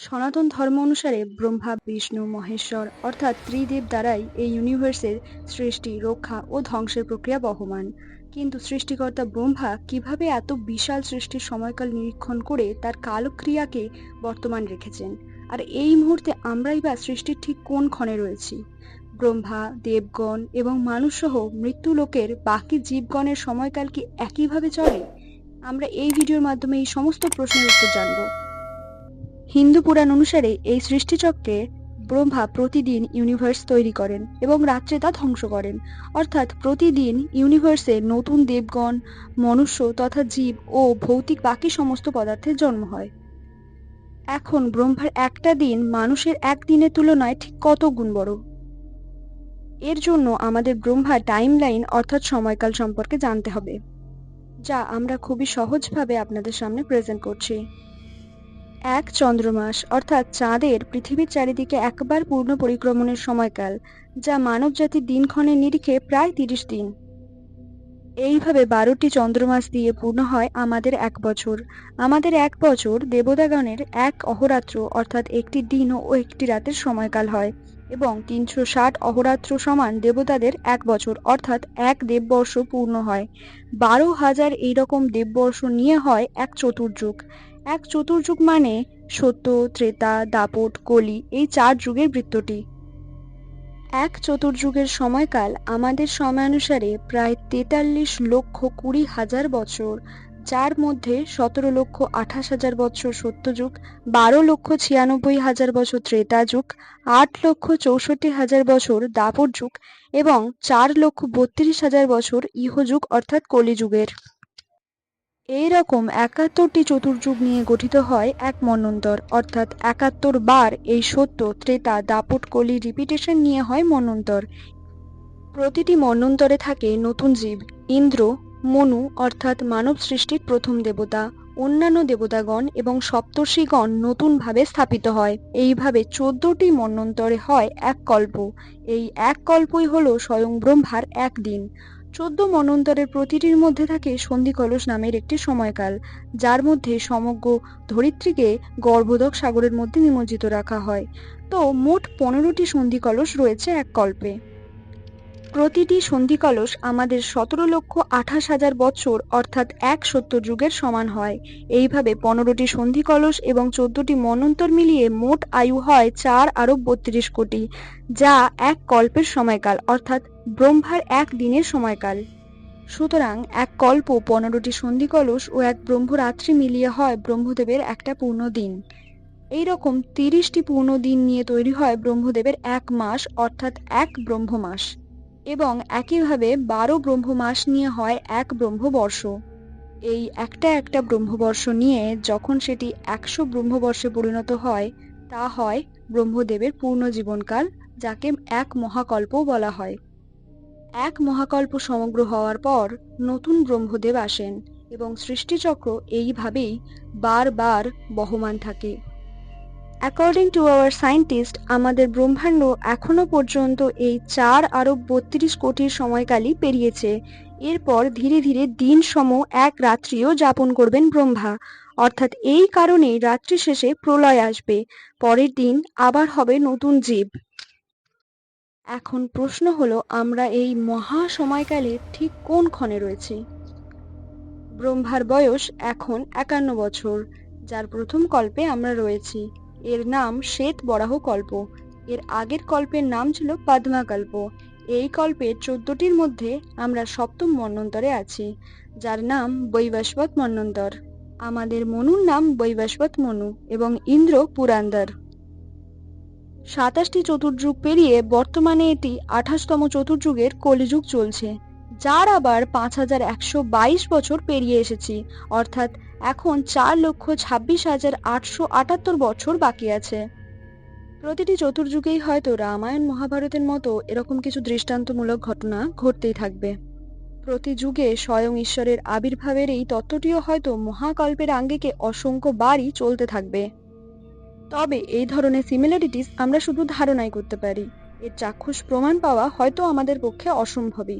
সনাতন ধর্ম অনুসারে ব্রহ্মা, বিষ্ণু, মহেশ্বর অর্থাৎ ত্রিদেব দ্বারাই এই ইউনিভার্সের সৃষ্টি, রক্ষা ও ধ্বংসের প্রক্রিয়া বহমান। কিন্তু সৃষ্টিকর্তা ব্রহ্মা কিভাবে এত বিশাল সৃষ্টির সময়কাল নিরীক্ষণ করে তার কালক্রিয়াকে বর্তমান রেখেছেন? আর এই মুহূর্তে আমরাই বা সৃষ্টির ঠিক কোন ক্ষণে রয়েছি? ব্রহ্মা, দেবগণ এবং মানুষসহ মৃত্যু লোকের বাকি জীবগণের সময়কাল কি একইভাবে চলে? আমরা এই ভিডিওর মাধ্যমে এই সমস্ত প্রশ্নের উত্তর জানব। হিন্দু পুরাণ অনুসারে এই সৃষ্টিচক্রে ব্রহ্মা প্রতিদিন ইউনিভার্স তৈরি করেন এবং রাত্রে তা ধ্বংস করেন। অর্থাৎ প্রতিদিন ইউনিভার্সে নতুন দেবগণ, মনুষ্য তথা জীব ও ভৌতিক বাকি সমস্ত পদার্থের জন্ম হয়। এখন ব্রহ্মার একটা দিন মানুষের এক দিনের তুলনায় ঠিক কত গুণ বড়? এর জন্য আমাদের ব্রহ্মার টাইম লাইন অর্থাৎ সময়কাল সম্পর্কে জানতে হবে, যা আমরা খুবই সহজভাবে আপনাদের সামনে প্রেজেন্ট করছি। এক চন্দ্রমাস অর্থাৎ চাঁদের পৃথিবীর চারিদিকে একবার পূর্ণ পরিক্রমণের সময়কাল, যা মানবজাতির দিনক্ষণের নিরিখে প্রায় 30 দিন। এইভাবে 12টি চন্দ্রমাস দিয়ে পূর্ণ হয় আমাদের এক বছর। আমাদের এক বছর দেবতাগণের এক অহোরাত্র অর্থাৎ একটি দিন ও একটি রাতের সময়কাল হয়, এবং 360 অহোরাত্র সমান দেবতাদের এক বছর অর্থাৎ এক দেববর্ষ পূর্ণ হয়। 12,000 এইরকম দেববর্ষ নিয়ে হয় এক চতুর্যুগ। এক চতুর্যুগ মানে সত্য, ত্রেতা, দাপট, কলি এই 4 যুগের বৃত্তটি। এক চতুর্যুগের সময়কাল আমাদের সময়ানুসারে প্রায় 43,20,000 বছর, যার মধ্যে 17,28,000 বছর সত্যযুগ, 12,96,000 বছর ত্রেতা যুগ, 8,64,000 বছর দাপর যুগ এবং 4,32,000 বছর ইহযুগ অর্থাৎ কলিযুগের। এই রকম 71টি চতুর্যুগ নিয়ে গঠিত হয় এক মন্বন্তর, অর্থাৎ 71 বার এই সত্য, ত্রেতা, দাপট, কলি রিপিটেশন নিয়ে হয় মন্বন্তর। প্রতিটি মন্বন্তরে থাকে নতুন জীব। ইন্দ্র, মনু অর্থাৎ মানব সৃষ্টির প্রথম দেবতা, অন্যান্য দেবতাগণ এবং সপ্তর্ষিগণ নতুনভাবে স্থাপিত হয়। এইভাবে 14টি মন্বন্তরে হয় এক কল্প। এই এক কল্পই হল স্বয়ং ব্রহ্মার এক দিন। 14 মন্বন্তরের প্রতিটির মধ্যে থাকে সন্ধিকলস নামের একটি সময়কাল, যার মধ্যে সমগ্র ধরিত্রীকে গর্ভোদক সাগরের মধ্যে নিমজ্জিত রাখা হয়। তো মোট 15টি সন্ধিকলস রয়েছে এক কল্পে। প্রতিটি সন্ধিকলস আমাদের 17,28,000 বছর অর্থাৎ এক সত্যযুগের সমান হয়। এইভাবে 15টি সন্ধিকলস এবং 14টি মন্বন্তর মিলিয়ে মোট আয়ু হয় 4,32 কোটি, যা এক কল্পের সময়কাল অর্থাৎ ব্রহ্মার এক দিনের সময়কাল। সুতরাং এক কল্প, 15টি সন্ধিকলস ও এক ব্রহ্মরাত্রি মিলিয়ে হয় ব্রহ্মদেবের একটা পূর্ণ দিন। এইরকম 30টি পূর্ণ দিন নিয়ে তৈরি হয় ব্রহ্মদেবের এক মাস অর্থাৎ এক ব্রহ্মমাস, এবং একইভাবে 12 ব্রহ্মমাস নিয়ে হয় এক ব্রহ্মবর্ষ। এই একটা একটা ব্রহ্মবর্ষ নিয়ে যখন সেটি 100 ব্রহ্মবর্ষে পরিণত হয়, তা হয় ব্রহ্মদেবের পূর্ণ জীবনকাল, যাকে এক মহাকল্প বলা হয়। এক মহাকল্প সমগ্র হওয়ার পর নতুন ব্রহ্মদেব আসেন এবং সৃষ্টিচক্র এইভাবেই বারবার বহমান থাকে। অ্যাকর্ডিং টু আওয়ার সায়েন্টিস্ট, আমাদের ব্রহ্মাণ্ড এখনো পর্যন্ত এই 4,32 কোটির সময়কালই পেরিয়েছে। এরপর ধীরে ধীরে দিন সম এক রাত্রিও যাপন করবেন ব্রহ্মা। অর্থাৎ এই কারণেই রাত্রি শেষে প্রলয় আসবে, পরের দিন আবার হবে নতুন জীব। এখন প্রশ্ন হলো, আমরা এই মহা সময়কালের ঠিক কোন ক্ষণে রয়েছি? ব্রহ্মার বয়স এখন 51 বছর, যার প্রথম কল্পে আমরা রয়েছি। এর নাম শ্বেত বরাহ কল্প। এর আগের কল্পের নাম ছিল পদ্মাকল্প। এই কল্পের 14টির মধ্যে আমরা সপ্তম মন্বন্তরে আছি, যার নাম বৈবস্বত মন্বন্তর। আমাদের মনুর নাম বৈবস্বত মনু এবং ইন্দ্র পুরান্দর। 27টি চতুর্যুগ পেরিয়ে বর্তমানে এটি 28তম চতুর্যুগের কলিযুগ চলছে, যার আবার 5,122 বছর পেরিয়ে এসেছি, অর্থাৎ এখন 4,26,878 বছর বাকি আছে। প্রতিটি চতুর্যুগেই হয়তো রামায়ণ মহাভারতের মতো এরকম কিছু দৃষ্টান্তমূলক ঘটনা ঘটতেই থাকবে। প্রতি যুগে স্বয়ং ঈশ্বরের আবির্ভাবের এই তত্ত্বটিও হয়তো মহাকল্পের আঙ্গিকে অসংখ্য বারই চলতে থাকবে। তবে এই ধরনের সিমিলারিটিস আমরা শুধু ধারণাই করতে পারি, এর চাক্ষুষ প্রমাণ পাওয়া হয়তো আমাদের পক্ষে অসম্ভবই।